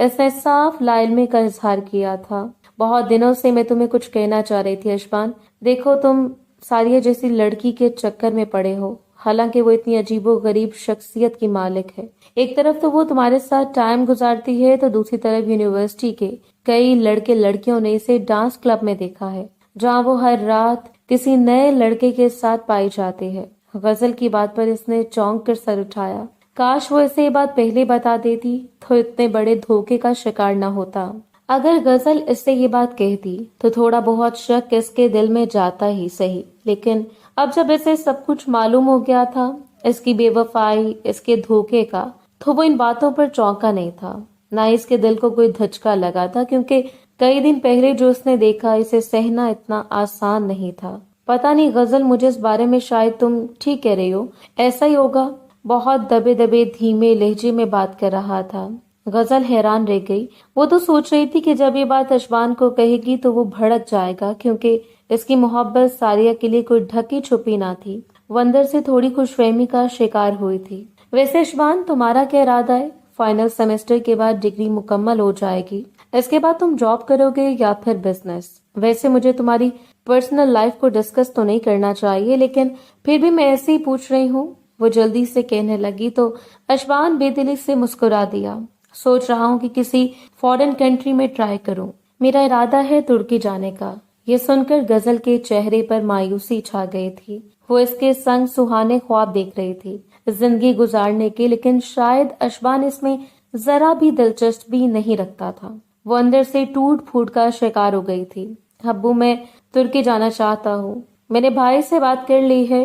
اس نے صاف لاعلمی کا اظہار کیا تھا۔ بہت دنوں سے میں تمہیں کچھ کہنا چاہ رہی تھی اشبان۔ دیکھو تم ساریہ جیسی لڑکی کے چکر میں پڑے ہو، حالانکہ وہ اتنی عجیب و غریب شخصیت کی مالک ہے۔ ایک طرف تو وہ تمہارے ساتھ ٹائم گزارتی ہے تو دوسری طرف یونیورسٹی کے کئی لڑکے لڑکیوں نے اسے ڈانس کلب میں دیکھا ہے، جہاں وہ ہر رات کسی نئے لڑکے کے ساتھ پائی جاتی ہے۔ غزل کی بات پر اس نے چونک کر سر اٹھایا۔ کاش وہ اسے یہ بات پہلے بتا دیتی تو اتنے بڑے دھوکے کا شکار نہ ہوتا۔ اگر غزل اس سے یہ بات کہتی تو تھوڑا بہت شک اس کے دل میں جاتا ہی صحیح، لیکن اب جب اسے سب کچھ معلوم ہو گیا تھا، اس کی بے وفائی، اس کے دھوکے کا، تو وہ ان باتوں پر چونکا نہیں تھا، نہ اس کے دل کو کوئی دھچکا لگا تھا، کیونکہ کئی دن پہلے جو اس نے دیکھا اسے سہنا اتنا آسان نہیں تھا۔ پتہ نہیں غزل، مجھے اس بارے میں شاید تم ٹھیک کہہ رہی ہو، ایسا ہی ہوگا۔ بہت دبے دبے دھیمے لہجے میں بات کر رہا تھا۔ غزل حیران رہ گئی۔ وہ تو سوچ رہی تھی کہ جب یہ بات اشبان کو کہے گی تو وہ بھڑک جائے گا، کیونکہ اس کی محبت ساریہ کے لیے کوئی ڈھکی چھپی نہ تھی۔ وہ اندر سے تھوڑی خوش فہمی کا شکار ہوئی تھی۔ ویسے اشبان، تمہارا کیا ارادہ ہے؟ فائنل سیمسٹر کے بعد ڈگری مکمل ہو جائے گی، اس کے بعد تم جاب کرو گے یا پھر بزنس؟ ویسے مجھے تمہاری پرسنل لائف کو ڈسکس تو نہیں کرنا چاہیے، لیکن پھر بھی میں ایسے ہی پوچھ رہی ہوں، وہ جلدی سے کہنے لگی تو اشبان بے دلی سے مسکرا دیا۔ سوچ رہا ہوں کہ کسی فارن کنٹری میں ٹرائی کروں۔ میرا ارادہ ہے ترکی جانے کا۔ یہ سن کر غزل کے چہرے پر مایوسی چھا گئی تھی۔ وہ اس کے سنگ سہانے خواب دیکھ رہی تھی زندگی گزارنے کے، لیکن شاید اشبان اس میں ذرا بھی دلچسپی نہیں رکھتا تھا۔ وہ اندر سے ٹوٹ پھوٹ کا شکار ہو گئی تھی۔ ابو، میں ترکی جانا چاہتا ہوں۔ میں نے بھائی سے بات کر لی ہے،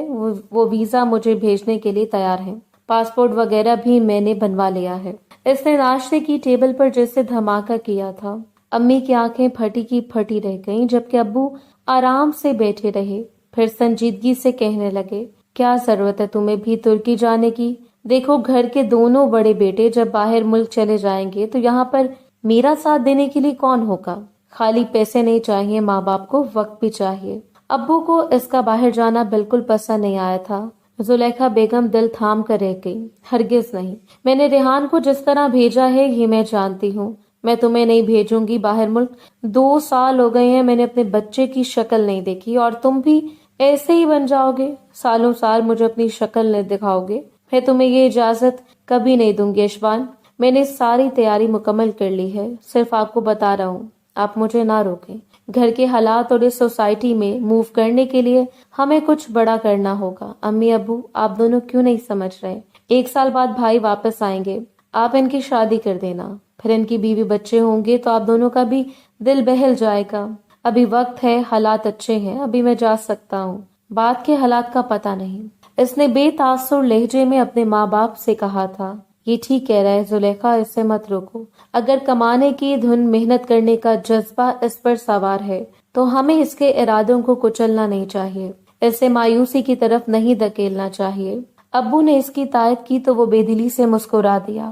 وہ ویزا مجھے بھیجنے کے لیے تیار ہے۔ پاسپورٹ وغیرہ بھی میں نے بنوا لیا ہے۔ اس نے ناشتے کی ٹیبل پر جیسے دھماکہ کیا تھا۔ امی کی آنکھیں پھٹی کی پھٹی رہ گئیں، جبکہ ابو آرام سے بیٹھے رہے۔ پھر سنجیدگی سے کہنے لگے، کیا ضرورت ہے تمہیں بھی ترکی جانے کی؟ دیکھو، گھر کے دونوں بڑے بیٹے جب باہر ملک چلے جائیں گے تو یہاں پر میرا ساتھ دینے کے لیے کون ہوگا؟ خالی پیسے نہیں چاہیے ماں باپ کو، وقت بھی چاہیے۔ ابو کو اس کا باہر جانا بالکل پسند نہیں آیا تھا۔ زلیخا بیگم دل تھام کر رہ گئی۔ ہرگز نہیں، میں نے ریحان کو جس طرح بھیجا ہے یہ میں جانتی ہوں، میں تمہیں نہیں بھیجوں گی باہر ملک۔ 2 سال ہو گئے ہیں میں نے اپنے بچے کی شکل نہیں دیکھی، اور تم بھی ایسے ہی بن جاؤ گے، سالوں سال مجھے اپنی شکل نہیں دکھاؤ گے؟ میں تمہیں یہ اجازت کبھی نہیں دوں گی اشبان۔ میں نے ساری تیاری مکمل کر لی ہے، صرف آپ کو بتا رہا ہوں، آپ مجھے نہ روکیں۔ گھر کے حالات اور اس سوسائٹی میں موو کرنے کے لیے ہمیں کچھ بڑا کرنا ہوگا۔ امی ابو، آپ دونوں کیوں نہیں سمجھ رہے؟ 1 سال بعد بھائی واپس آئیں گے، آپ ان کی شادی کر دینا، پھر ان کی بیوی بچے ہوں گے تو آپ دونوں کا بھی دل بہل جائے گا۔ ابھی وقت ہے، حالات اچھے ہیں، ابھی میں جا سکتا ہوں، بعد کے حالات کا پتہ نہیں۔ اس نے بے تاثر لہجے میں اپنے ماں باپ سے کہا تھا۔ یہ ٹھیک کہہ رہا ہے زلیخا، اس سے مت روکو۔ اگر کمانے کی دھن، محنت کرنے کا جذبہ اس پر سوار ہے تو ہمیں اس کے ارادوں کو کچلنا نہیں چاہیے، اسے مایوسی کی طرف نہیں دھکیلنا چاہیے۔ ابو نے اس کی تائید کی تو وہ بے دلی سے مسکرا دیا،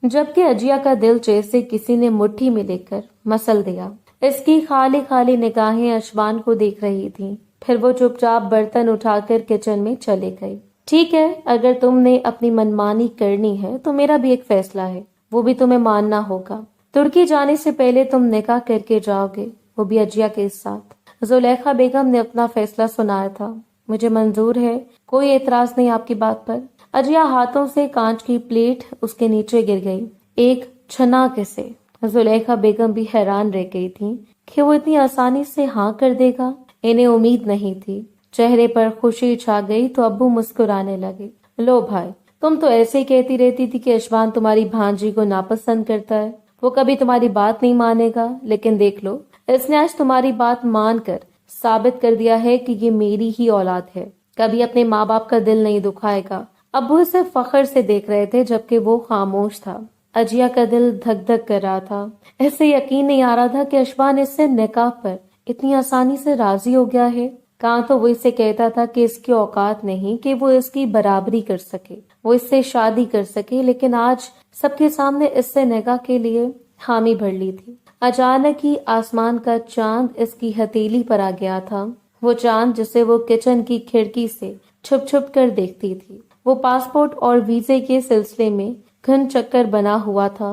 جبکہ اجیا کا دل جیسے کسی نے مٹھی میں لے کر مسل دیا۔ اس کی خالی خالی نگاہیں اشبان کو دیکھ رہی تھیں۔ پھر وہ چپ چاپ برتن اٹھا کر کچن میں چلے گئی۔ ٹھیک ہے، اگر تم نے اپنی منمانی کرنی ہے تو میرا بھی ایک فیصلہ ہے، وہ بھی تمہیں ماننا ہوگا۔ ترکی جانے سے پہلے تم نکاح کر کے جاؤ گے، وہ بھی اجیا کے ساتھ۔ زلیخا بیگم نے اپنا فیصلہ سنایا تھا۔ مجھے منظور ہے، کوئی اعتراض نہیں آپ کی بات پر۔ اجیا ہاتھوں سے کانچ کی پلیٹ اس کے نیچے گر گئی، ایک چھناک سے۔ زلیخا بیگم بھی حیران رہ گئی تھی کہ وہ اتنی آسانی سے ہاں کر دے گا، انہیں امید نہیں تھی۔ چہرے پر خوشی چھا گئی تو ابو مسکرانے لگے۔ لو بھائی، تم تو ایسے ہی کہتی رہتی تھی کہ اشبان تمہاری بھانجی کو ناپسند کرتا ہے، وہ کبھی تمہاری بات نہیں مانے گا، لیکن دیکھ لو، اس نے آج تمہاری بات مان کر ثابت کر دیا ہے کہ یہ میری ہی اولاد ہے، کبھی اپنے ماں باپ کا دل نہیں دکھائے گا۔ ابو اسے فخر سے دیکھ رہے تھے جبکہ وہ خاموش تھا۔ اجیا کا دل دھک دھک کر رہا تھا۔ اسے یقین نہیں آ رہا تھا کہ اشبان اس سے نکاح پر اتنی آسانی سے راضی ہو گیا ہے۔ کہاں تو وہ اسے کہتا تھا کہ اس کی اوقات نہیں کہ وہ اس کی برابری کر سکے، وہ اس سے شادی کر سکے، لیکن آج سب کے سامنے اس سے نکاح کے لیے حامی بھر لی تھی۔ اچانک ہی آسمان کا چاند اس کی ہتھیلی پر آ گیا تھا، وہ چاند جسے وہ کچن کی کھڑکی سے چھپ چھپ کر دیکھتی تھی۔ وہ پاسپورٹ اور ویزے کے سلسلے میں گھن چکر بنا ہوا تھا۔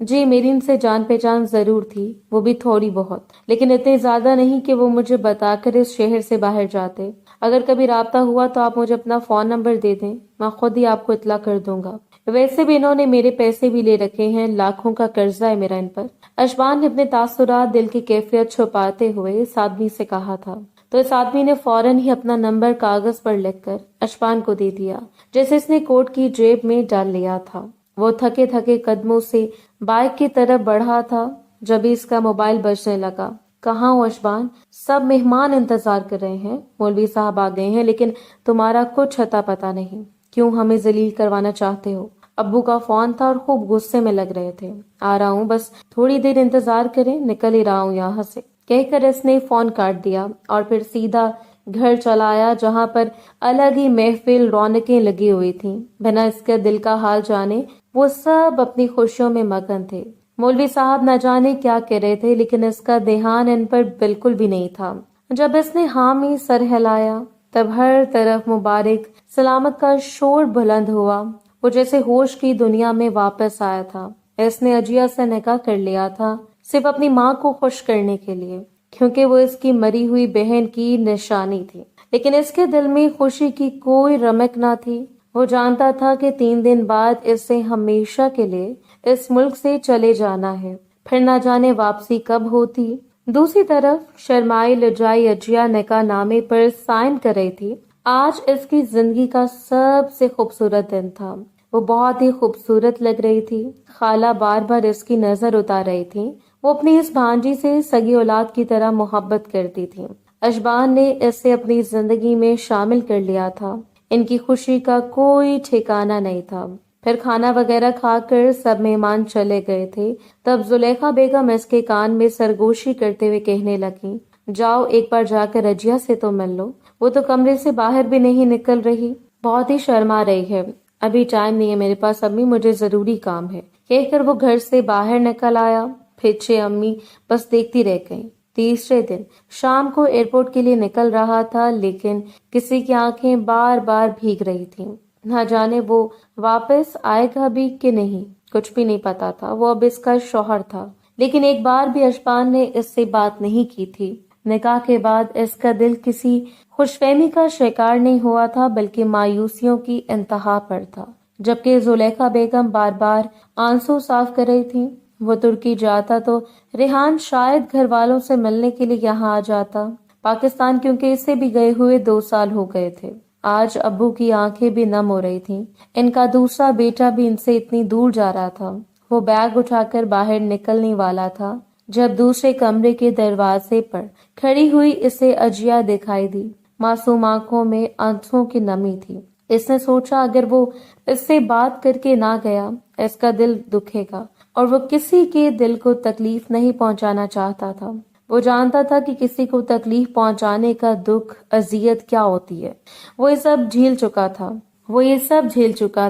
جی میری ان سے جان پہچان ضرور تھی، وہ بھی تھوڑی بہت، لیکن اتنی زیادہ نہیں کہ وہ مجھے بتا کر اس شہر سے باہر جاتے۔ اگر کبھی رابطہ ہوا تو آپ مجھے اپنا فون نمبر دے دیں، میں خود ہی آپ کو اطلاع کر دوں گا۔ ویسے بھی انہوں نے میرے پیسے بھی لے رکھے ہیں، لاکھوں کا قرضہ ہے میرا ان پر۔ اشبان نے اپنے تاثرات دل کی کیفیت چھپاتے ہوئے اس آدمی سے کہا تھا، تو اس آدمی نے فوراً ہی اپنا نمبر کاغذ پر لکھ کر اشبان کو دے دیا، جیسے اس نے کوٹ کی جیب میں ڈال لیا تھا۔ وہ تھکے تھکے قدموں سے بائک کی طرف بڑھا تھا جب اس کا موبائل بجنے لگا۔ کہاں ہو اشبان؟ سب مہمان انتظار کر رہے ہیں، مولوی صاحب آ گئے ہیں، لیکن تمہارا کچھ اتا پتا نہیں۔ کیوں ہمیں ذلیل کروانا چاہتے ہو؟ ابو کا فون تھا اور خوب غصے میں لگ رہے تھے۔ آ رہا ہوں، بس تھوڑی دیر انتظار کریں، نکل ہی رہا ہوں یہاں سے، کہہ کر اس نے فون کاٹ دیا اور پھر سیدھا گھر چلا آیا، جہاں پر الگ ہی محفل رونقیں لگی ہوئی تھیں۔ بنا اس کے دل کا حال جانے وہ سب اپنی خوشیوں میں مگن تھے۔ مولوی صاحب نہ جانے کیا کہہ رہے تھے، لیکن اس کا دھیان ان پر بالکل بھی نہیں تھا۔ جب اس نے ہاں میں سر ہلایا تب ہر طرف مبارک سلامت کا شور بلند ہوا۔ وہ جیسے ہوش کی دنیا میں واپس آیا تھا۔ اس نے اجیا سے نکاح کر لیا تھا، صرف اپنی ماں کو خوش کرنے کے لیے، کیونکہ وہ اس کی مری ہوئی بہن کی نشانی تھی۔ لیکن اس کے دل میں خوشی کی کوئی رمق نہ تھی۔ وہ جانتا تھا کہ 3 دن بعد اسے ہمیشہ کے لیے اس ملک سے چلے جانا ہے، پھر نہ جانے واپسی کب ہوتی۔ دوسری طرف شرمائی لجائی اجیا نکاح نامے پر سائن کر رہی تھی۔ آج اس کی زندگی کا سب سے خوبصورت دن تھا۔ وہ بہت ہی خوبصورت لگ رہی تھی۔ خالہ بار بار اس کی نظر اتار رہی تھی۔ وہ اپنی اس بھانجی سے سگی اولاد کی طرح محبت کرتی تھی۔ اشبان نے اسے اپنی زندگی میں شامل کر لیا تھا۔ ان کی خوشی کا کوئی ٹھکانہ نہیں تھا۔ پھر کھانا وغیرہ کھا کر سب مہمان چلے گئے تھے، تب زلیخا بیگم اس کے کان میں سرگوشی کرتے ہوئے کہنے لگی، جاؤ ایک بار جا کر رجیا سے تو مل لو، وہ تو کمرے سے باہر بھی نہیں نکل رہی، بہت ہی شرما رہی ہے۔ ابھی ٹائم نہیں ہے میرے پاس امی، مجھے ضروری کام ہے، کہہ کر وہ گھر سے باہر نکل آیا۔ پیچھے امی بس دیکھتی رہ گئیں۔ تیسرے دن شام کو ایئرپورٹ کے لیے نکل رہا تھا، لیکن کسی کی آنکھیں بار بار بھیگ رہی تھیں۔ نہ جانے وہ واپس آئے گا بھی کہ نہیں، کچھ بھی نہیں پتا تھا۔ وہ اب اس کا شوہر تھا، لیکن ایک بار بھی اشبان نے اس سے بات نہیں کی تھی۔ نکاح کے بعد اس کا دل کسی خوش فہمی کا شکار نہیں ہوا تھا، بلکہ مایوسیوں کی انتہا پر تھا۔ جبکہ زلیخا بیگم بار بار آنسو صاف کر رہی تھی۔ وہ ترکی جاتا تو ریحان شاید گھر والوں سے ملنے کے لیے یہاں آ جاتا، پاکستان، کیونکہ اسے بھی گئے ہوئے 2 سال ہو گئے تھے۔ آج ابو کی آنکھیں بھی نم ہو رہی تھیں۔ ان کا دوسرا بیٹا بھی ان سے اتنی دور جا رہا تھا۔ وہ بیگ اٹھا کر باہر نکلنے والا تھا جب دوسرے کمرے کے دروازے پر کھڑی ہوئی اسے اجیا دکھائی دی۔ معصوم آنکھوں میں آنسوں کی نمی تھی۔ اس نے سوچا اگر وہ اس سے بات کر کے نہ گیا، اس کا دل دکھے گا، اور وہ کسی کے دل کو تکلیف نہیں پہنچانا چاہتا تھا۔ وہ جانتا تھا کہ کسی کو تکلیف پہنچانے کا دکھ، اذیت کیا ہوتی ہے۔ وہ یہ سب جھیل چکا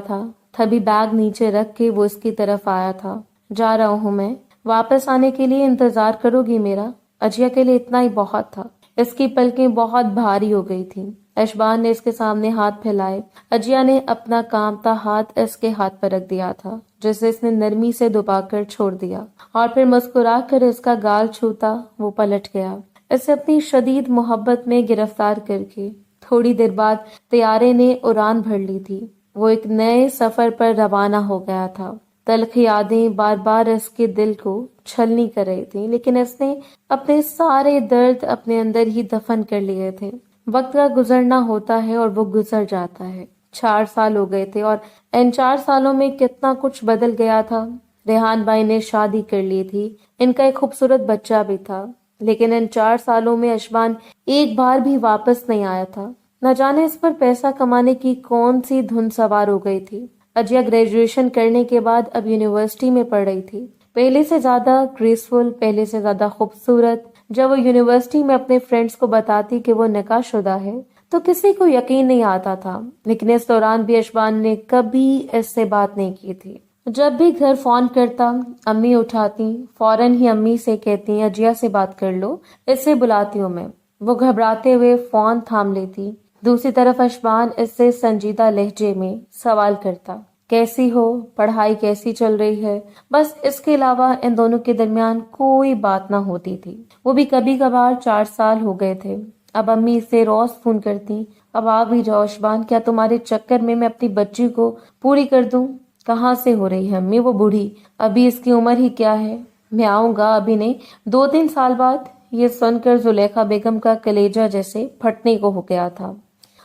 تھا۔ تبھی بیگ نیچے رکھ کے وہ اس کی طرف آیا تھا۔ جا رہا ہوں میں، واپس آنے کے لیے انتظار کرو گی میرا؟ اجیا کے لیے اتنا ہی بہت تھا۔ اس کی پلکیں بہت بھاری ہو گئی تھیں۔ اشبان نے اس کے سامنے ہاتھ پھیلائے۔ اجیا نے اپنا کانپتا ہاتھ اس کے ہاتھ پر رکھ دیا تھا، جسے اس نے نرمی سے دبا کر چھوڑ دیا، اور پھر مسکرا کر اس کا گال چھوتا وہ پلٹ گیا، اسے اپنی شدید محبت میں گرفتار کر کے۔ تھوڑی دیر بعد طیارے نے اڑان بھر لی تھی۔ وہ ایک نئے سفر پر روانہ ہو گیا تھا۔ تلخ یادیں بار بار اس کے دل کو چھلنی کر رہی تھی، لیکن اس نے اپنے سارے درد اپنے اندر ہی دفن کر لیے تھے۔ وقت کا گزرنا ہوتا ہے اور وہ گزر جاتا ہے۔ 4 سال ہو گئے تھے اور ان 4 سالوں میں کتنا کچھ بدل گیا تھا۔ ریحان بھائی نے شادی کر لی تھی، ان کا ایک خوبصورت بچہ بھی تھا، لیکن ان 4 سالوں میں اشبان ایک بار بھی واپس نہیں آیا تھا۔ نہ جانے اس پر پیسہ کمانے کی کون سی دھن سوار ہو گئی تھی۔ اجیا گریجویشن کرنے کے بعد اب یونیورسٹی میں پڑھ رہی تھی، پہلے سے زیادہ گریسفل، پہلے سے زیادہ خوبصورت۔ جب وہ یونیورسٹی میں اپنے فرینڈز کو بتاتی کہ وہ نکاح شدہ ہے تو کسی کو یقین نہیں آتا تھا، لیکن اس دوران بھی اشبان نے کبھی اس سے بات نہیں کی تھی۔ جب بھی گھر فون کرتا، امی اٹھاتی، فوراً ہی امی سے کہتی اجیا سے بات کر لو، اس سے بلاتی ہوں میں۔ وہ گھبراتے ہوئے فون تھام لیتی۔ دوسری طرف اشبان اس سے سنجیدہ لہجے میں سوال کرتا، کیسی ہو, پڑھائی کیسی چل رہی ہے, بس اس کے علاوہ ان دونوں کے درمیان کوئی بات نہ ہوتی تھی. وہ بھی کبھی کبھار. 4 سال ہو گئے تھے. اب امی اسے روز فون کرتی, اب آ بھی جاؤ اشبان, کیا تمہارے چکر میں اپنی بچی کو پوری کر دوں؟ کہاں سے ہو رہی ہے امی وہ بوڑھی, ابھی اس کی عمر ہی کیا ہے؟ میں آؤں گا, ابھی نہیں 2-3 سال بعد. یہ سن کر زلیخا بیگم کا کلیجہ جیسے پھٹنے کو ہو گیا تھا.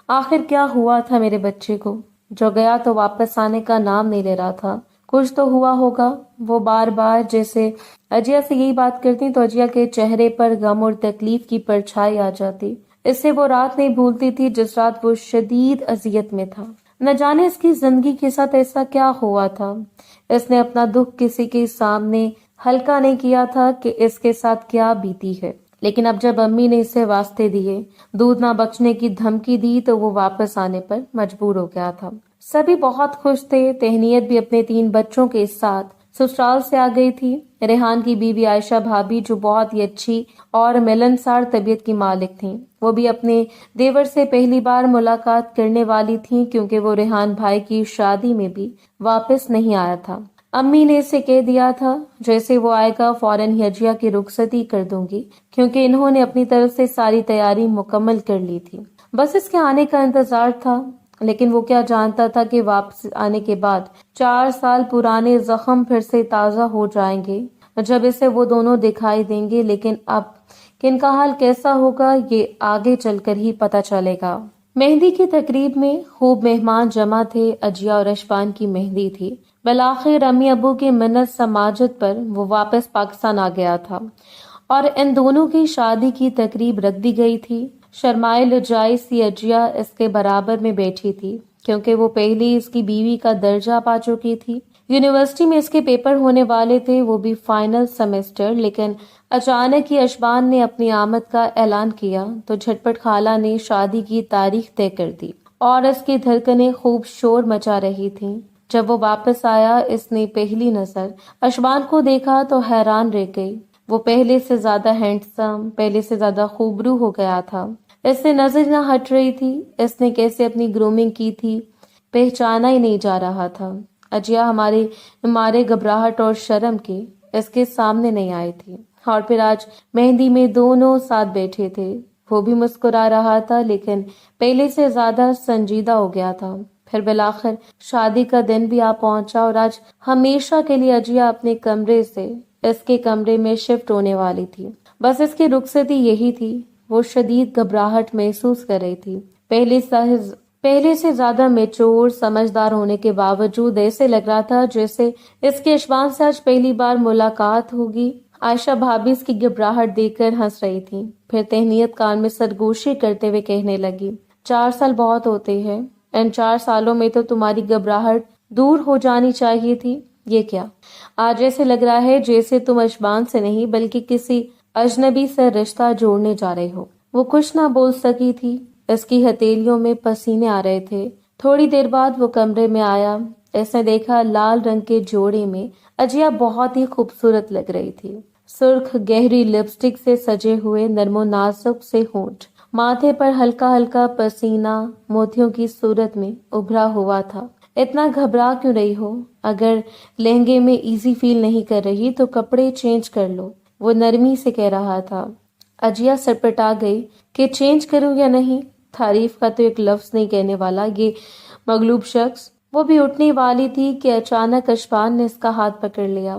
آخر کیا ہوا تھا میرے بچے کو, جو گیا تو واپس آنے کا نام نہیں لے رہا تھا؟ کچھ تو ہوا ہوگا. وہ بار بار جیسے اجیا سے یہی بات کرتی تو اجیا کے چہرے پر غم اور تکلیف کی پرچھائی آ جاتی. اس سے وہ رات نہیں بھولتی تھی جس رات وہ شدید اذیت میں تھا. نہ جانے اس کی زندگی کے ساتھ ایسا کیا ہوا تھا. اس نے اپنا دکھ کسی کے سامنے ہلکا نہیں کیا تھا کہ اس کے ساتھ کیا بیتی ہے. لیکن اب جب امی نے اسے واسطے دیے, دودھ نہ بخشنے کی دھمکی دی, تو وہ واپس آنے پر مجبور ہو گیا تھا. سبھی بہت خوش تھے. تہنیت بھی اپنے 3 بچوں کے ساتھ سسرال سے آ گئی تھی. ریحان کی بیوی عائشہ بھابی, جو بہت ہی اچھی اور ملنسار طبیعت کی مالک تھیں, وہ بھی اپنے دیور سے پہلی بار ملاقات کرنے والی تھیں, کیونکہ وہ ریحان بھائی کی شادی میں بھی واپس نہیں آیا تھا. امی نے اسے کہہ دیا تھا جیسے وہ آئے گا فوراً ہی اجیا کی رخصتی کر دوں گی, کیونکہ انہوں نے اپنی طرف سے ساری تیاری مکمل کر لی تھی. بس اس کے آنے کا انتظار تھا. لیکن وہ کیا جانتا تھا کہ واپس آنے کے بعد 4 سال پرانے زخم پھر سے تازہ ہو جائیں گے جب اسے وہ دونوں دکھائی دیں گے. لیکن اب کن کا حال کیسا ہوگا یہ آگے چل کر ہی پتہ چلے گا. مہندی کی تقریب میں خوب مہمان جمع تھے. اجیا اور اشبان کی مہندی تھی. بالآخر امی ابو کی منت سماجت پر وہ واپس پاکستان آ گیا تھا اور ان دونوں کی شادی کی تقریب رکھ دی گئی تھی. شرمائے لجائی سی اجیا اس کے برابر میں بیٹھی تھی, کیونکہ وہ پہلے اس کی بیوی کا درجہ پا چکی تھی. یونیورسٹی میں اس کے پیپر ہونے والے تھے, وہ بھی فائنل سیمسٹر. لیکن اچانک ہی اشبان نے اپنی آمد کا اعلان کیا تو جھٹپٹ خالہ نے شادی کی تاریخ طے کر دی اور اس کی دھڑکنیں خوب شور مچا رہی تھیں. جب وہ واپس آیا, اس نے پہلی نظر اشبان کو دیکھا تو حیران رہ گئی. وہ پہلے سے زیادہ ہینڈسم, پہلے سے زیادہ خوبرو ہو گیا تھا. اس سے نظر نہ ہٹ رہی تھی. اس نے کیسے اپنی گرومنگ کی تھی پہچانا ہی نہیں جا رہا تھا. اجیا ہمارے گھبراہٹ اور شرم کے اس کے سامنے نہیں آئی تھی. اور پھر آج مہندی میں دونوں ساتھ بیٹھے تھے. وہ بھی مسکرا رہا تھا, لیکن پہلے سے زیادہ سنجیدہ ہو گیا تھا. پھر بالآخر شادی کا دن بھی آ پہنچا اور آج ہمیشہ کے لیے اجیا اپنے کمرے سے اس کے کمرے میں شفٹ ہونے والی تھی. بس اس کی رخصتی یہی تھی. وہ شدید گھبراہٹ محسوس کر رہی تھی. پہلے سے زیادہ میچور, سمجھدار ہونے کے باوجود ایسے لگ رہا تھا جیسے اس کے اشبان سے آج پہلی بار ملاقات ہوگی. عائشہ بھابی اس کی گھبراہٹ دیکھ کر ہنس رہی تھی. پھر تہنیت کان میں سرگوشی کرتے ہوئے کہنے لگی, 4 سال بہت ہوتے ہیں. ان 4 سالوں میں تو تمہاری گھبراہٹ دور ہو جانی چاہیے تھی. یہ کیا آج ایسے لگ رہا ہے جیسے تم اشبان سے نہیں بلکہ کسی اجنبی سے رشتہ جوڑنے جا رہے ہو. وہ کچھ نہ بول سکی تھی. اس کی ہتھیلیوں میں پسینے آ رہے تھے. تھوڑی دیر بعد وہ کمرے میں آیا. اس نے دیکھا لال رنگ کے جوڑے میں اجیا بہت ہی خوبصورت لگ رہی تھی. سرخ گہری لپسٹک سے سجے ہوئے نرم و نازک سے ہونٹ, ماتھے پر ہلکا ہلکا پسینہ موتیوں کی صورت میں ابھرا ہوا تھا. اتنا گھبرا کیوں رہی ہو؟ اگر لہنگے میں ایزی فیل نہیں کر رہی تو کپڑے چینج کر لو, وہ نرمی سے کہہ رہا تھا. اجیا سرپٹا گئی کہ چینج کروں یا نہیں. تعریف کا تو ایک لفظ نہیں کہنے والا یہ مغلوب شخص. وہ بھی اٹھنے والی تھی کہ اچانک اشبان نے اس کا ہاتھ پکڑ لیا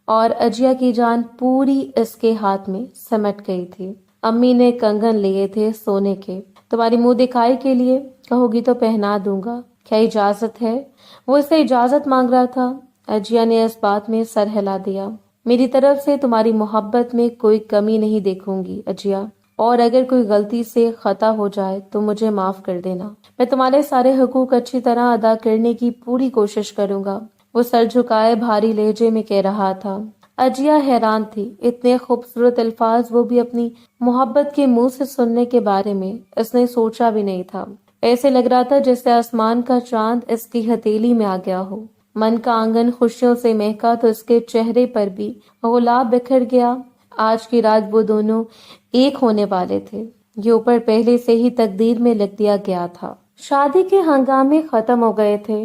اور اجیا کی جان پوری اس کے ہاتھ میں سمٹ گئی تھی. امی نے کنگن لیے تھے سونے کے, تمہاری منہ دکھائی کے لیے, کہو گی تو پہنا دوں گا. کیا اجازت ہے؟ وہ اس سے اجازت مانگ رہا تھا. اجیا نے اس بات میں سر ہلا دیا. میری طرف سے تمہاری محبت میں کوئی کمی نہیں دیکھوں گی اجیا, اور اگر کوئی غلطی سے خطا ہو جائے تو مجھے معاف کر دینا. میں تمہارے سارے حقوق اچھی طرح ادا کرنے کی پوری کوشش کروں گا. وہ سر جھکائے بھاری لہجے میں کہہ رہا تھا. اجیا حیران تھی. اتنے خوبصورت الفاظ, وہ بھی اپنی محبت کے منہ سے سننے کے بارے میں اس نے سوچا بھی نہیں تھا. ایسے لگ رہا تھا جیسے آسمان کا چاند اس کی ہتھیلی میں آ گیا ہو. من کا آنگن خوشیوں سے مہکا تو اس کے چہرے پر بھی گلاب بکھر گیا. آج کی رات وہ دونوں ایک ہونے والے تھے. یہ اوپر پہلے سے ہی تقدیر میں لکھ دیا گیا تھا. شادی کے ہنگامے ختم ہو گئے تھے.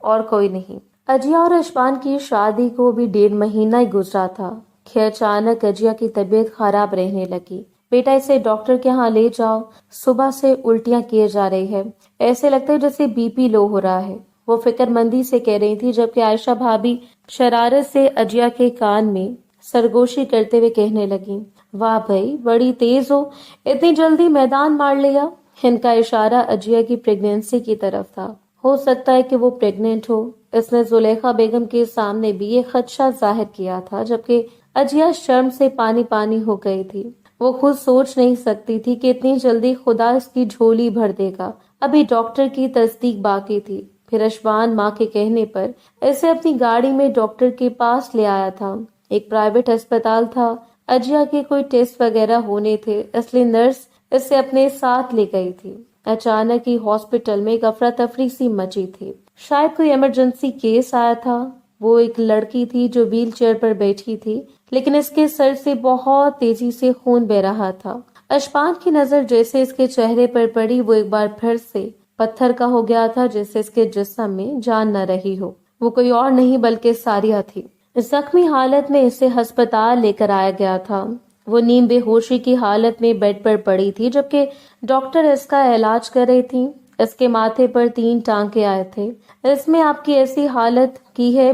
اور کوئی نہیں۔ اجیا اور اشبان کی شادی کو بھی 1.5 مہینہ ہی گزرا تھا کہ اچانک اجیا کی طبیعت خراب رہنے لگی۔ بیٹا اسے ڈاکٹر کے ہاں لے جاؤ، صبح سے الٹیاں کیے جا رہی ہے، ایسے لگتا ہے جیسے بی پی لو ہو رہا ہے، وہ فکر مندی سے کہہ رہی تھی، جبکہ عائشہ بھابی شرارت سے اجیا کے کان میں سرگوشی کرتے ہوئے کہنے لگی، واہ بھائی بڑی تیز ہو، اتنی جلدی میدان مار لیا۔ ان کا اشارہ اجیا کی پریگنینسی کی طرف تھا۔ ہو سکتا ہے کہ وہ پریگننٹ ہو۔ اس نے زلیخا بیگم کے سامنے بھی یہ خدشہ ظاہر کیا تھا، جبکہ اجیا شرم سے پانی پانی ہو گئی تھی۔ وہ خود سوچ نہیں سکتی تھی کہ اتنی جلدی خدا اس کی جھولی بھر دے گا۔ ابھی ڈاکٹر کی تصدیق باقی تھی۔ پھر اشبان ماں کے کہنے پر اسے اپنی گاڑی میں ڈاکٹر کے پاس لے آیا تھا۔ ایک پرائیویٹ ہسپتال تھا۔ اجیا کے کوئی ٹیسٹ وغیرہ ہونے تھے، اس لیے نرس اسے اپنے ساتھ لے گئی تھی۔ اچانک ہی ہاسپٹل میں ایک افراتفری سی مچی تھی۔ شاید کوئی ایمرجنسی کیس آیا تھا۔ وہ ایک لڑکی تھی جو ویل چیئر پر بیٹھی تھی، لیکن اس کے سر سے بہت تیزی سے خون بہ رہا تھا۔ اشبان کی نظر جیسے اس کے چہرے پر پڑی، وہ ایک بار پھر سے پتھر کا ہو گیا تھا، جیسے اس کے جسم میں جان نہ رہی ہو۔ وہ کوئی اور نہیں بلکہ ساریہ تھی۔ زخمی حالت میں اسے ہسپتال لے کر آیا گیا تھا۔ وہ نیم بے ہوشی کی حالت میں بیڈ پر پڑی تھی، جبکہ ڈاکٹر اس کا علاج کر رہی تھی۔ اس کے ماتھے پر 3 ٹانکے آئے تھے۔ اس میں آپ کی ایسی حالت کی ہے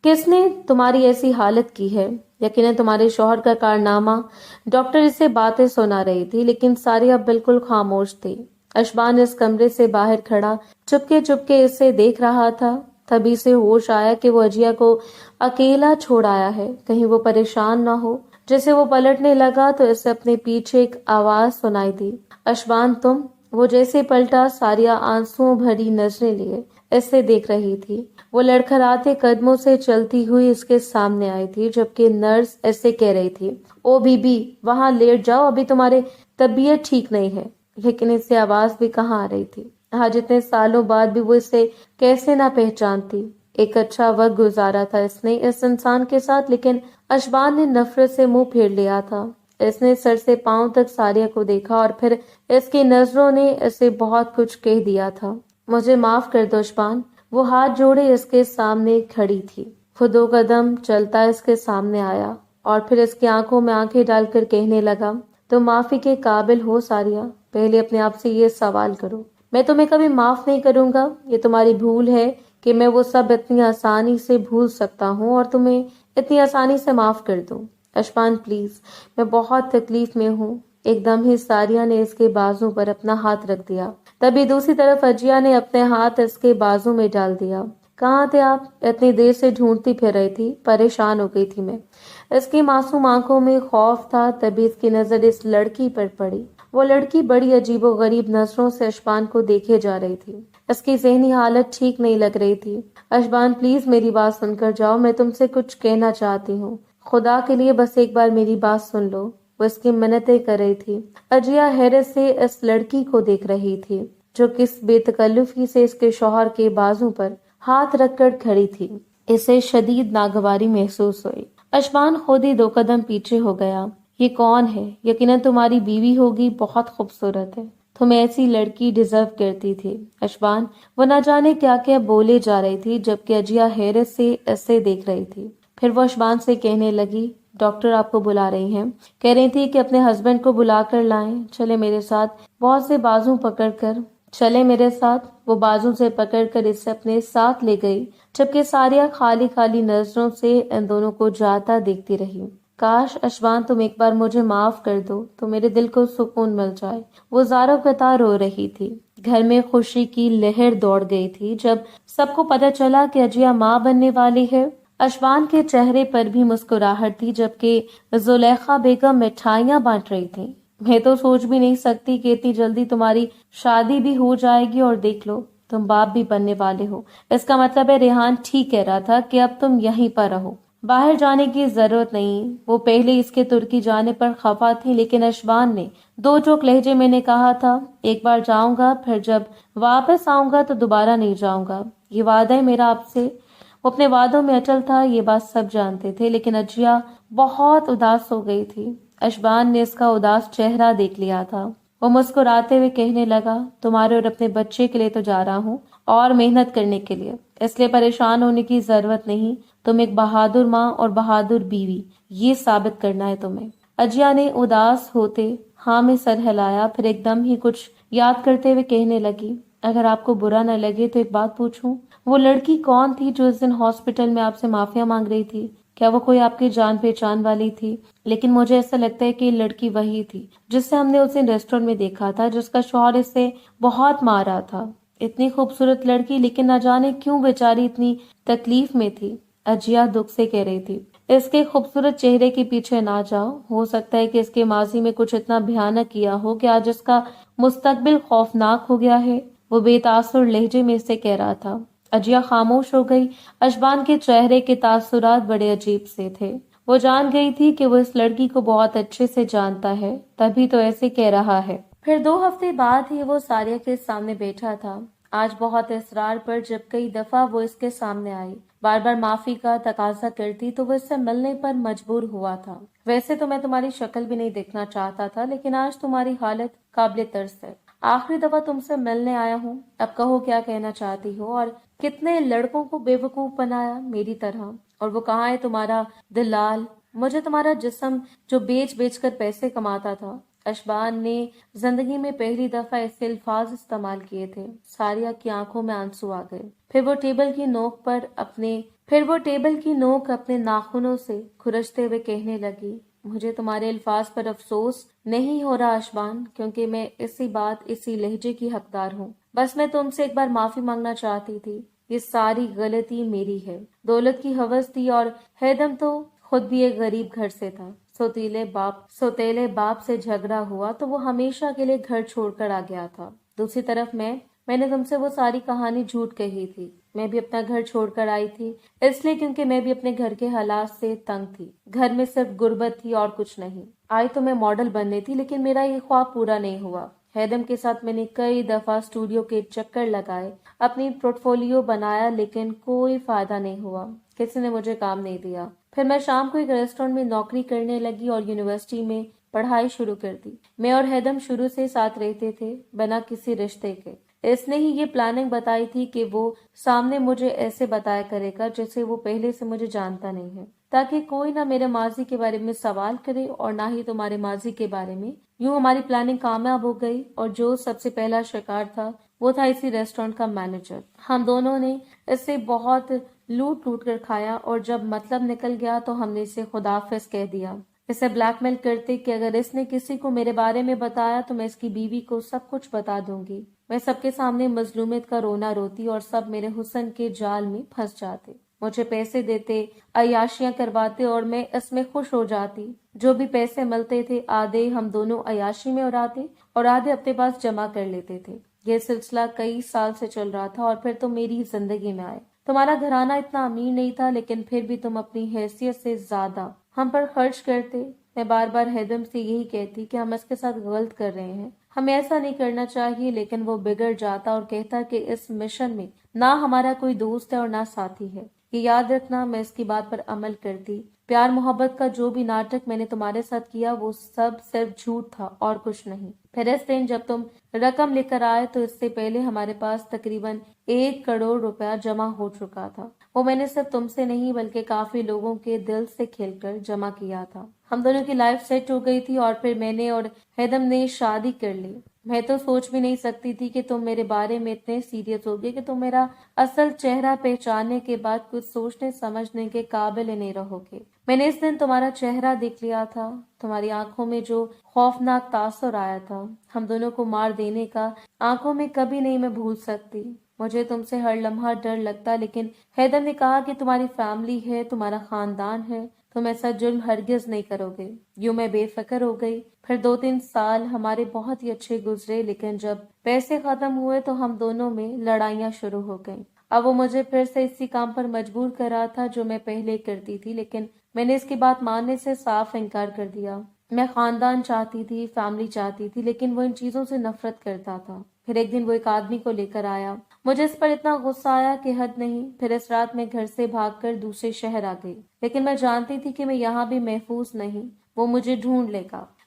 کس نے تمہاری ایسی حالت کی ہے؟ یقیناً تمہارے شوہر کا کارنامہ۔ ڈاکٹر اسے باتیں سنا رہی تھی، لیکن ساریہ بالکل خاموش تھی۔ اشبان اس کمرے سے باہر کھڑا چپکے چپکے اسے دیکھ رہا تھا۔ تبھی سے ہوش آیا کہ وہ اجیا کو اکیلا چھوڑ آیا ہے، کہیں وہ پریشان نہ ہو۔ جیسے وہ پلٹنے لگا تو اسے اپنے پیچھے ایک آواز سنائی دی، اشبان تم؟ وہ جیسے پلٹا، ساریہ آنسوؤں بھری نظریں لیے اسے دیکھ رہی تھی۔ وہ لڑکھڑاتے قدموں سے چلتی ہوئی اس کے سامنے آئی تھی، جبکہ نرس ایسے کہہ رہی تھی، او بی بی وہاں لیٹ جاؤ، ابھی تمہارے طبیعت ٹھیک نہیں ہے۔ لیکن اس سے آواز بھی کہاں آ رہی تھی؟ آج اتنے سالوں بعد بھی وہ اسے کیسے نہ پہچانتی۔ ایک اچھا وقت گزارا تھا اس نے اس انسان کے ساتھ، لیکن اشبان نے نفرت سے منہ پھیر لیا تھا۔ اس نے سر سے پاؤں تک ساریہ کو دیکھا اور پھر اس کی نظروں نے اسے بہت کچھ کہہ دیا تھا۔ مجھے معاف کر دو اشبان۔ وہ ہاتھ جوڑے اس کے سامنے کھڑی تھی۔ وہ 2 قدم چلتا اس کے سامنے آیا اور پھر اس کی آنکھوں میں آنکھیں ڈال کر کہنے لگا، تم معافی کے قابل ہو ساریہ؟ پہلے اپنے آپ سے یہ سوال کرو۔ میں تمہیں کبھی معاف نہیں کروں گا۔ یہ تمہاری بھول ہے کہ میں وہ سب اتنی آسانی سے بھول سکتا ہوں اور تمہیں اتنی آسانی سے معاف کر دوں۔ اشبان پلیز، میں بہت تکلیف میں ہوں۔ ایک دم ہی ساریہ نے اس کے بازو پر اپنا ہاتھ رکھ دیا۔ تبھی دوسری طرف اجیا نے اپنے ہاتھ اس کے بازو میں ڈال دیا۔ کہاں تھے آپ؟ اتنی دیر سے ڈھونڈتی پھر رہی تھی، پریشان ہو گئی تھی میں۔ اس کی معصوم آنکھوں میں خوف تھا۔ تبھی اس کی نظر اس لڑکی پر پڑی۔ وہ لڑکی بڑی عجیب و غریب نظروں سے اشبان کو دیکھے جا رہی تھی۔ اس کی ذہنی حالت ٹھیک نہیں لگ رہی تھی۔ اشبان پلیز میری بات سن کر جاؤ، میں تم سے کچھ کہنا چاہتی ہوں۔ خدا کے لیے بس ایک بار میری بات سن لو۔ وہ اس کی منتیں کر رہی تھی۔ اجیا حیرت سے اس لڑکی کو دیکھ رہی تھی جو کس بے تکلفی سے اس کے شوہر کے بازو پر ہاتھ رکھ کر کھڑی تھی۔ اسے شدید ناگواری محسوس ہوئی۔ اشبان خود ہی 2 قدم پیچھے ہو گیا۔ یہ کون ہے؟ یقیناً تمہاری بیوی ہوگی، بہت خوبصورت ہے۔ تم ایسی لڑکی ڈیزرو کرتی تھی اشبان۔ وہ نہ جانے کیا کیا بولے جا رہی تھی، جبکہ اجیا حیرت سے اسے دیکھ رہی تھی۔ پھر وہ اشبان سے کہنے لگی، ڈاکٹر آپ کو بلا رہی ہیں، کہہ رہی تھی کہ اپنے ہسبینڈ کو بلا کر لائیں، چلے میرے ساتھ۔ بہت سے بازو پکڑ کر چلے میرے ساتھ۔ وہ بازو سے پکڑ کر اسے اپنے ساتھ لے گئی، جبکہ ساریہ خالی خالی نظروں سے ان دونوں کو جاتا دیکھتی رہی۔ کاش اشبان تم ایک بار مجھے معاف کر دو تو میرے دل کو سکون مل جائے۔ وہ زاروں قطار رو رہی تھی۔ گھر میں خوشی کی لہر دوڑ گئی تھی جب سب کو پتہ چلا کہ اجیا ماں بننے والی ہے۔ اشبان کے چہرے پر بھی مسکراہٹ تھی، جبکہ زلیخا بیگم مٹھائیاں بانٹ رہی تھی۔ میں تو سوچ بھی نہیں سکتی کہ اتنی جلدی تمہاری شادی بھی ہو جائے گی، اور دیکھ لو تم باپ بھی بننے والے ہو۔ اس کا مطلب ہے ریحان ٹھیک کہہ رہا تھا کہ اب تم یہیں پر رہو، باہر جانے کی ضرورت نہیں۔ وہ پہلے اس کے ترکی جانے پر خفا تھی، لیکن اشبان نے 2 ٹوک لہجے میں نے کہا تھا، ایک بار جاؤں گا، پھر جب واپس آؤں گا تو دوبارہ نہیں جاؤں گا۔ یہ وعدہ ہے میرا آپ سے۔ وہ اپنے وعدوں میں اٹل تھا، یہ بات سب جانتے تھے، لیکن اجیا بہت اداس ہو گئی تھی۔ اشبان نے اس کا اداس چہرہ دیکھ لیا تھا۔ وہ مسکراتے ہوئے کہنے لگا، تمہارے اور اپنے بچے کے لیے تو جا رہا ہوں، اور محنت کرنے کے لیے۔ اس لیے پریشان ہونے کی ضرورت نہیں. تم ایک بہادر ماں اور بہادر بیوی، یہ ثابت کرنا ہے تمہیں. اجیا نے اداس ہوتے ہاں میں سر ہلایا، پھر ایک دم ہی کچھ یاد کرتے ہوئے کہنے لگی، اگر آپ کو برا نہ لگے تو ایک بات پوچھوں، وہ لڑکی کون تھی جو اس دن ہاسپٹل میں آپ سے معافیا مانگ رہی تھی؟ کیا وہ کوئی آپ کی جان پہچان والی تھی؟ لیکن مجھے ایسا لگتا ہے کہ یہ لڑکی وہی تھی جس سے ہم نے اس دن ریسٹورینٹ میں دیکھا تھا، جس کا شوہر اس سے بہت مارا تھا. اتنی خوبصورت لڑکی، لیکن نہ جانے کیوں بیچاری اتنی تکلیف میں تھی. اجیا دکھ سے کہہ رہی تھی، اس کے خوبصورت چہرے کے پیچھے نہ جاؤ. ہو سکتا ہے کہ اس کے ماضی میں کچھ اتنا بھیانک کیا ہو کہ آج اس کا مستقبل خوفناک ہو گیا ہے. وہ بے تاثر لہجے میں اسے کہہ رہا تھا. اجیا خاموش ہو گئی. اشبان کے چہرے کے تاثرات بڑے عجیب سے تھے. وہ جان گئی تھی کہ وہ اس لڑکی کو بہت اچھے سے جانتا ہے، تبھی تو ایسے کہہ رہا ہے. پھر 2 ہفتے بعد ہی وہ ساریہ کے سامنے بیٹھا تھا. آج بہت اصرار پر جب کئی دفعہ وہ اس کے سامنے آئی، بار بار معافی کا تقاضا کرتی تو وہ اس سے ملنے پر مجبور ہوا تھا. ویسے تو میں تمہاری شکل بھی نہیں دیکھنا چاہتا تھا، لیکن آج تمہاری حالت قابل ترس ہے. آخری دفعہ تم سے ملنے آیا ہوں، اب کہو کیا کہنا چاہتی ہو، اور کتنے لڑکوں کو بے وقوف بنایا میری طرح. اور وہ کہاں ہے تمہارا دلال، مجھے تمہارا جسم جو بیچ بیچ کر پیسے کماتا تھا. اشبان نے زندگی میں پہلی دفعہ ایسے الفاظ استعمال کیے تھے. ساریہ کی آنکھوں میں آنسو آ گئے. پھر وہ ٹیبل کی نوک اپنے ناخنوں سے کھرچتے ہوئے کہنے لگی، مجھے تمہارے الفاظ پر افسوس نہیں ہو رہا اشبان، کیونکہ میں اسی لہجے کی حقدار ہوں. بس میں تم سے ایک بار معافی مانگنا چاہتی تھی. یہ ساری غلطی میری ہے. دولت کی ہوس تھی، اور ہیدم تو خود بھی ایک غریب گھر سے تھا. سوتیلے باپ سے جھگڑا ہوا تو وہ ہمیشہ کے لیے گھر چھوڑ کر آ گیا تھا. دوسری طرف میں نے تم سے وہ ساری کہانی جھوٹ کہی تھی. میں بھی اپنا گھر چھوڑ کر آئی تھی، اس لیے کیونکہ میں بھی اپنے گھر کے حالات سے تنگ تھی. گھر میں صرف غربت تھی اور کچھ نہیں. آئی تو میں ماڈل بننے تھی، لیکن میرا یہ خواب پورا نہیں ہوا. ہیدم کے ساتھ میں نے کئی دفعہ اسٹوڈیو کے چکر لگائے، اپنی پورٹ فولیو بنایا، لیکن کوئی فائدہ نہیں ہوا. کسی نے مجھے کام نہیں دیا. پھر میں شام کو ایک ریسٹورینٹ میں نوکری کرنے لگی اور یونیورسٹی میں پڑھائی شروع کر دی. میں اور ہیدم شروع سے ساتھ رہتے تھے، بنا کسی رشتے کے. اس نے ہی یہ پلاننگ بتائی تھی کہ وہ سامنے مجھے ایسے بتایا کرے گا جیسے وہ پہلے سے مجھے جانتا نہیں ہے، تاکہ کوئی نہ میرے ماضی کے بارے میں سوال کرے اور نہ ہی تمہارے ماضی کے بارے میں. یوں ہماری پلاننگ کامیاب ہو گئی، اور جو سب سے پہلا شکار تھا وہ تھا اسی ریسٹورینٹ کا مینیجر. ہم دونوں نے اس سے بہت لوٹ کر کھایا، اور جب مطلب نکل گیا تو ہم نے اسے خداحافظ کہہ دیا. اسے بلیک میل کرتے کہ اگر اس نے کسی کو میرے بارے میں بتایا تو میں اس کی بیوی کو سب کچھ بتا دوں گی. میں سب کے سامنے مظلومیت کا رونا روتی اور سب میرے حسن کے جال میں پھنس جاتے. مجھے پیسے دیتے، عیاشیاں کرواتے اور میں اس میں خوش ہو جاتی. جو بھی پیسے ملتے تھے آدھے ہم دونوں عیاشی میں اڑاتے اور آدھے اپنے پاس جمع کر لیتے تھے. یہ سلسلہ کئی سال سے چل رہا تھا، اور پھر تم میری زندگی میں آئے. تمہارا گھرانہ اتنا امیر نہیں تھا، لیکن پھر بھی تم اپنی حیثیت سے زیادہ ہم پر خرچ کرتے. میں بار بار ہیدم سے یہی کہتی کہ ہم اس کے ساتھ غلط کر رہے ہیں، ہمیں ایسا نہیں کرنا چاہیے، لیکن وہ بگڑ جاتا اور کہتا کہ اس مشن میں نہ ہمارا کوئی دوست ہے اور نہ ساتھی ہے. یہ یاد رکھنا. میں اس کی بات پر عمل کرتی. پیار محبت کا جو بھی ناٹک میں نے تمہارے ساتھ کیا وہ سب صرف جھوٹ تھا اور کچھ نہیں. پھر اس دن جب تم رقم لے کر آئے تو اس سے پہلے ہمارے پاس تقریباً 1 کروڑ روپیہ جمع ہو چکا تھا. وہ میں نے صرف تم سے نہیں بلکہ کافی لوگوں کے دل سے کھیل کر جمع کیا تھا. ہم دونوں کی لائف سیٹ ہو گئی تھی، اور پھر میں نے اور ہیدم نے شادی کر لی. میں تو سوچ بھی نہیں سکتی تھی کہ تم میرے بارے میں اتنے سیریس ہوگے کہ تم میرا اصل چہرہ پہچاننے کے بعد کچھ سوچنے سمجھنے کے قابل نہیں رہو گے. میں نے اس دن تمہارا چہرہ دیکھ لیا تھا، تمہاری آنکھوں میں جو خوفناک تاثر آیا تھا، ہم دونوں کو مار دینے کا، آنکھوں میں کبھی نہیں میں بھول سکتی. مجھے تم سے ہر لمحہ ڈر لگتا، لیکن ہیدر نے کہا کہ تمہاری فیملی ہے، تمہارا خاندان ہے، تم ایسا جرم ہرگز نہیں کرو گے. یوں میں بے فکر ہو گئی. پھر 2-3 سال ہمارے بہت ہی اچھے گزرے، لیکن جب پیسے ختم ہوئے تو ہم دونوں میں لڑائیاں شروع ہو گئیں. اب وہ مجھے پھر سے اسی کام پر مجبور کر رہا تھا جو میں پہلے کرتی تھی، لیکن میں نے اس کی بات ماننے سے صاف انکار کر دیا. میں خاندان چاہتی تھی، فیملی چاہتی تھی، لیکن وہ ان چیزوں سے نفرت کرتا تھا. پھر ایک دن وہ ایک آدمی کو لے کر آیا. مجھے اس پر اتنا غصہ آیا کہ حد نہیں. پھر اس رات میں گھر سے بھاگ کر دوسرے شہر آ گئی، لیکن میں جانتی تھی کہ میں یہاں بھی محفوظ نہیں، وہ مجھے ڈھونڈ لے گا.